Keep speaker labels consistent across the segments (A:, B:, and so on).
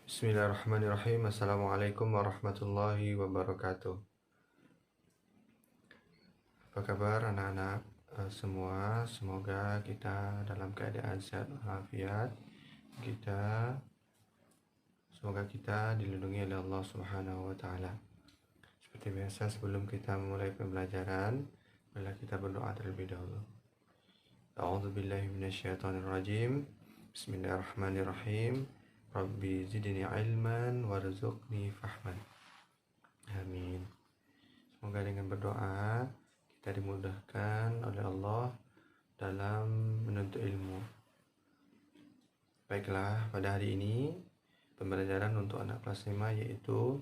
A: Bismillahirrahmanirrahim. Assalamualaikum warahmatullahi wabarakatuh. Apa kabar anak-anak semua? Semoga kita dalam keadaan sehat walafiat. Semoga kita dilindungi oleh Allah Subhanahu wa taala. Seperti biasa, sebelum kita memulai pembelajaran, marilah kita berdoa terlebih dahulu. A'udzubillahi minasyaitonirrajim. Bismillahirrahmanirrahim. Rabbi zidni ilman warzuqni fahman. Amin. Semoga dengan berdoa kita dimudahkan oleh Allah dalam menuntut ilmu. Baiklah, pada hari ini pembelajaran untuk anak kelas 5 yaitu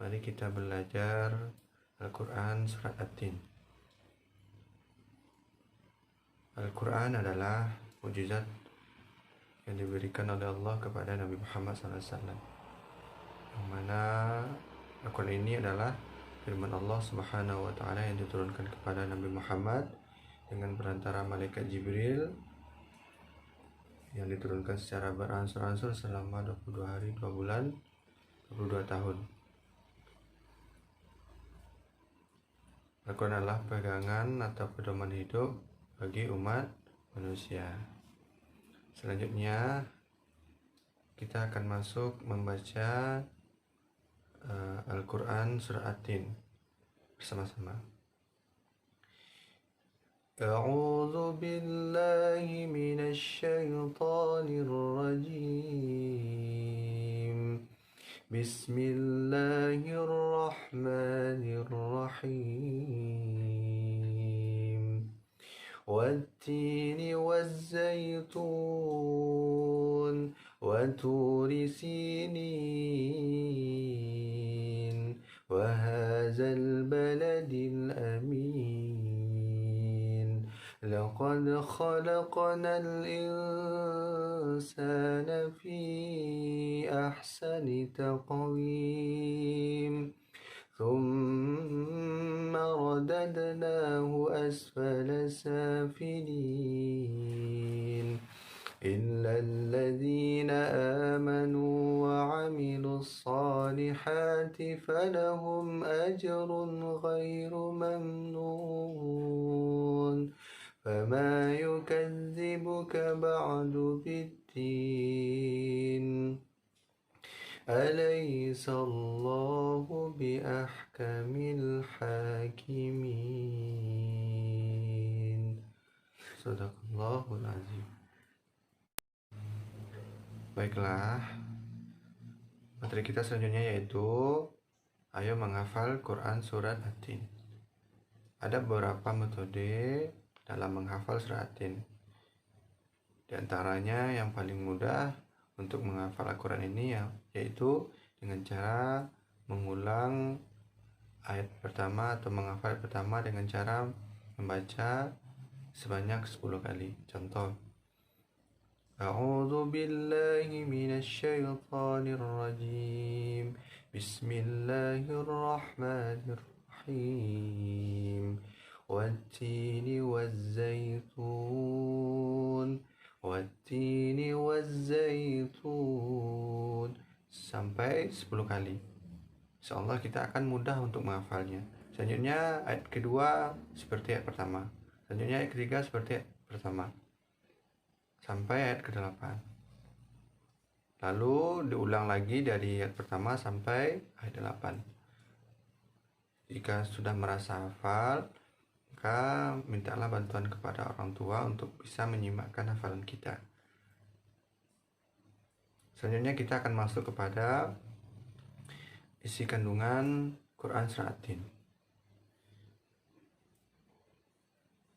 A: mari kita belajar Al-Quran Surat At-Tin. Al-Quran adalah mukjizat yang diberikan oleh Allah kepada Nabi Muhammad SAW, yang mana Al-Quran ini adalah firman Allah Subhanahu wa taala yang diturunkan kepada Nabi Muhammad dengan perantara malaikat Jibril, yang diturunkan secara beransur-ansur selama 22 hari 2 bulan 22 tahun. Al-Quran adalah pegangan atau pedoman hidup bagi umat manusia. Selanjutnya kita akan masuk membaca Al-Quran Surah At-Tin bersama-sama. A'udzu billahi minasy syaithanir rajim. Bismillahirrahmanirrahim. Wat-tini waz-zaytun wa turi sinin wa hadzal baladil amin. Laqad khalaqnal insana fi ahsani taqwim. ثم رددناه أسفل سافلين إلا الذين آمنوا وعملوا الصالحات فلهم أجر غير ممنون فما يكذبك بعد بالدين أليس الله بأحكم الحاكمين. Sadaqallahul azim. Baiklah, materi kita selanjutnya yaitu ayo menghafal Quran Surat At-Tin. Ada beberapa metode dalam menghafal Surat At-Tin. Di antaranya yang paling mudah untuk menghafal Al-Quran ini yaitu dengan cara mengulang ayat pertama atau menghafal pertama dengan cara membaca sebanyak 10 kali. Contoh, A'udzu billahi minasy syaithanir rajim. Bismillahirrahmanirrahim. Wat-tini waz-zaytun Wat-tini waz-zaytun sampai 10 kali. Insyaallah kita akan mudah untuk menghafalnya. Selanjutnya ayat kedua seperti ayat pertama. Selanjutnya ayat ketiga seperti ayat pertama sampai ayat ke-8. Lalu diulang lagi dari ayat pertama sampai ayat 8. Jika sudah merasa hafal, maka mintalah bantuan kepada orang tua untuk bisa menyimakkan hafalan kita. Selanjutnya kita akan masuk kepada isi kandungan Quran Surat At-Tin.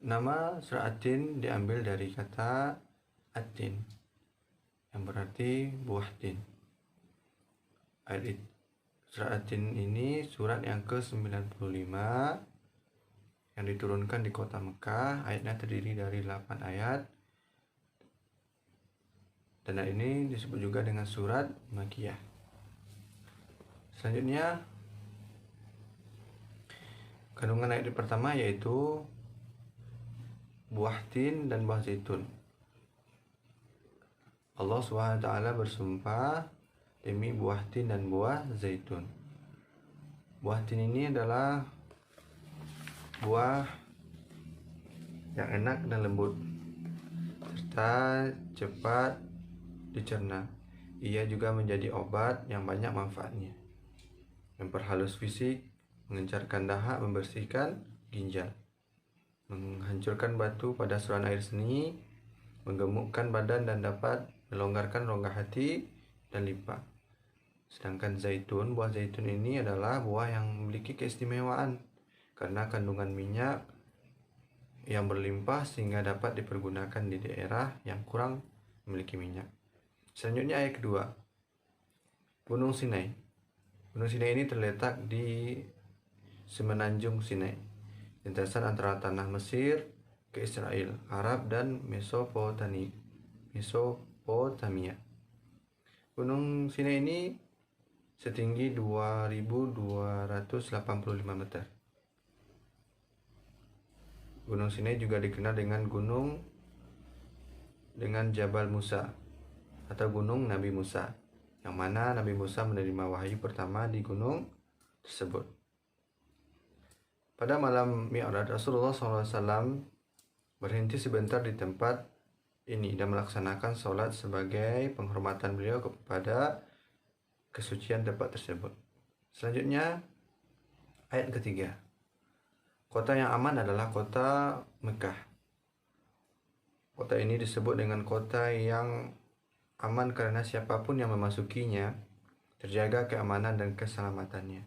A: Nama Surat At-Tin diambil dari kata At-Tin, yang berarti buah tin. Surat At-Tin ini surat yang ke-95 yang diturunkan di kota Mekah. Ayatnya terdiri dari 8 ayat. Dan ayat ini disebut juga dengan surat Makkiyah. Selanjutnya, kandungan ayat pertama yaitu buah tin dan buah zaitun. Allah SWT bersumpah demi buah tin dan buah zaitun. Buah tin ini adalah buah yang enak dan lembut serta cepat dicerna. Ia juga menjadi obat yang banyak manfaatnya, memperhalus fisik, mengencarkan dahak, membersihkan ginjal, menghancurkan batu pada saluran air seni, menggemukkan badan dan dapat melonggarkan rongga hati dan lipa. Sedangkan zaitun, buah zaitun ini adalah buah yang memiliki keistimewaan karena kandungan minyak yang berlimpah sehingga dapat dipergunakan di daerah yang kurang memiliki minyak. Selanjutnya ayat kedua, Gunung Sinai. Gunung Sinai ini terletak di semenanjung Sinai, lintasan antara tanah Mesir ke Israel, Arab dan Mesopotamia. Gunung Sinai ini setinggi 2.285 meter. Gunung Sinai juga dikenal dengan Jabal Musa atau Gunung Nabi Musa, yang mana Nabi Musa menerima wahyu pertama di gunung tersebut. Pada malam Mi'raj, Rasulullah SAW berhenti sebentar di tempat ini dan melaksanakan sholat sebagai penghormatan beliau kepada kesucian tempat tersebut. Selanjutnya ayat ketiga, kota yang aman adalah kota Mekah. Kota ini disebut dengan kota yang aman karena siapapun yang memasukinya terjaga keamanan dan keselamatannya.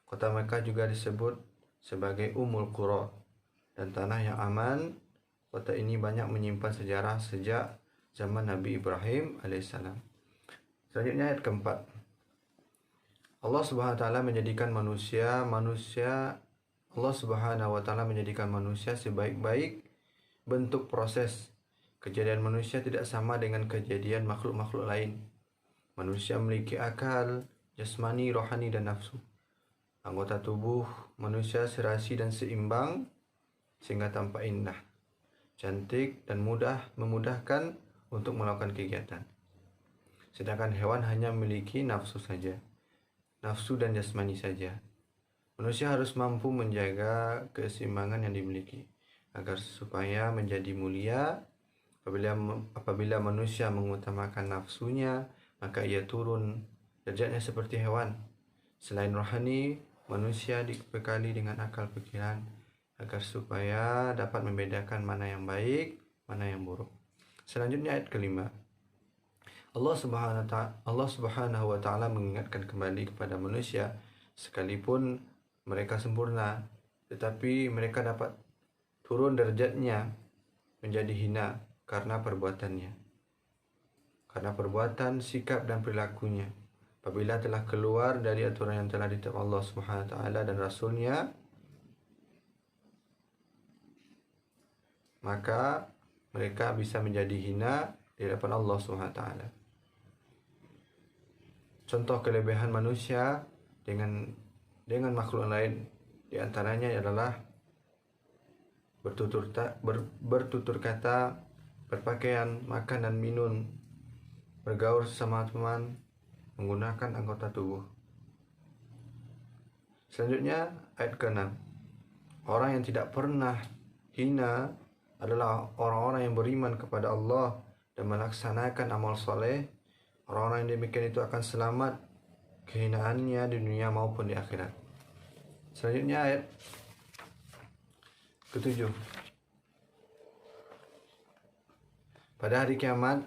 A: Kota Mekah juga disebut sebagai Ummul Qura dan tanah yang aman. Kota ini banyak menyimpan sejarah sejak zaman Nabi Ibrahim alaihissalam. Selanjutnya ayat keempat, Allah Subhanahu wa taala menjadikan manusia sebaik-baik bentuk proses. Kejadian manusia tidak sama dengan kejadian makhluk-makhluk lain. Manusia memiliki akal, jasmani, rohani, dan nafsu. Anggota tubuh manusia serasi dan seimbang sehingga tampak indah, cantik, dan memudahkan untuk melakukan kegiatan. Sedangkan hewan hanya memiliki nafsu dan jasmani saja. Manusia harus mampu menjaga keseimbangan yang dimiliki agar supaya menjadi mulia. Apabila manusia mengutamakan nafsunya, maka ia turun derajatnya seperti hewan. Selain rohani, manusia dibekali dengan akal pikiran agar supaya dapat membedakan mana yang baik, mana yang buruk. Selanjutnya ayat kelima, Allah Subhanahu wa taala mengingatkan kembali kepada manusia, sekalipun mereka sempurna, tetapi mereka dapat turun derajatnya menjadi hina karena perbuatan, sikap, dan perilakunya. Apabila telah keluar dari aturan yang telah ditetapkan Allah Subhanahu wa taala dan Rasulnya, maka mereka bisa menjadi hina di hadapan Allah Subhanahu wa taala. Contoh kelebihan manusia dengan makhluk lain di antaranya adalah bertutur kata, berpakaian, makan dan minum, bergaul sesama teman, menggunakan anggota tubuh. Selanjutnya ayat ke-6, orang yang tidak pernah hina adalah orang-orang yang beriman kepada Allah dan melaksanakan amal soleh. Orang-orang yang demikian itu akan selamat kehinaannya di dunia maupun di akhirat. Selanjutnya ayat ke-7, pada hari kiamat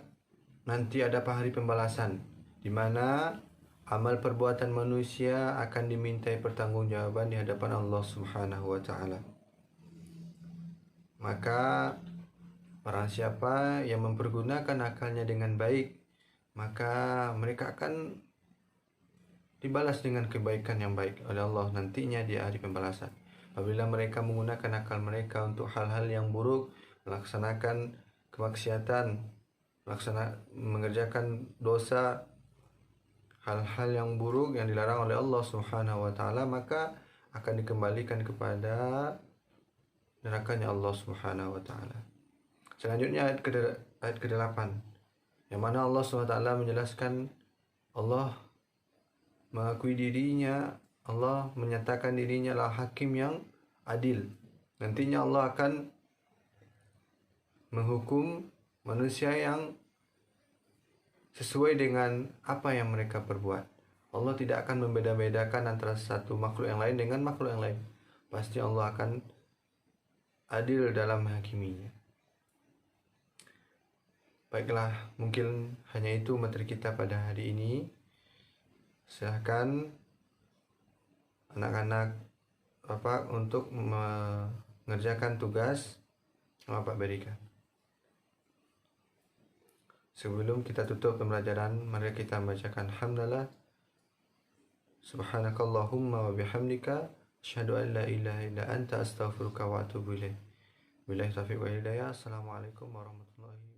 A: nanti ada hari pembalasan, di mana amal perbuatan manusia akan dimintai pertanggungjawaban di hadapan Allah Subhanahu wa taala. Maka barang siapa yang mempergunakan akalnya dengan baik, maka mereka akan dibalas dengan kebaikan yang baik oleh Allah nantinya di hari pembalasan. Apabila mereka menggunakan akal mereka untuk hal-hal yang buruk, melaksanakan kemaksiatan, mengerjakan dosa, hal-hal yang buruk yang dilarang oleh Allah Subhanahu wa taala, maka akan dikembalikan kepada nerakanya Allah Subhanahu wa taala. Selanjutnya ayat ke-8, yang mana Allah Subhanahu wa taala menjelaskan Allah mengakui dirinya, Allah menyatakan dirinya lah hakim yang adil. Nantinya Allah akan menghukum manusia yang sesuai dengan apa yang mereka perbuat. Allah tidak akan membeda-bedakan antara satu makhluk yang lain dengan makhluk yang lain. Pasti Allah akan adil dalam menghakiminya. Baiklah, mungkin hanya itu materi kita pada hari ini. Silahkan anak-anak Bapak untuk mengerjakan tugas yang Bapak berikan. Sebelum kita tutup pembelajaran, mari kita membacakan hamdalah. Subhanakallahumma wa bihamdika asyhadu an la ilaha illa anta astaghfiruka wa atubu ilaik. Billahi taufiq wal hidayah. Assalamualaikum warahmatullahi wabarakatuh.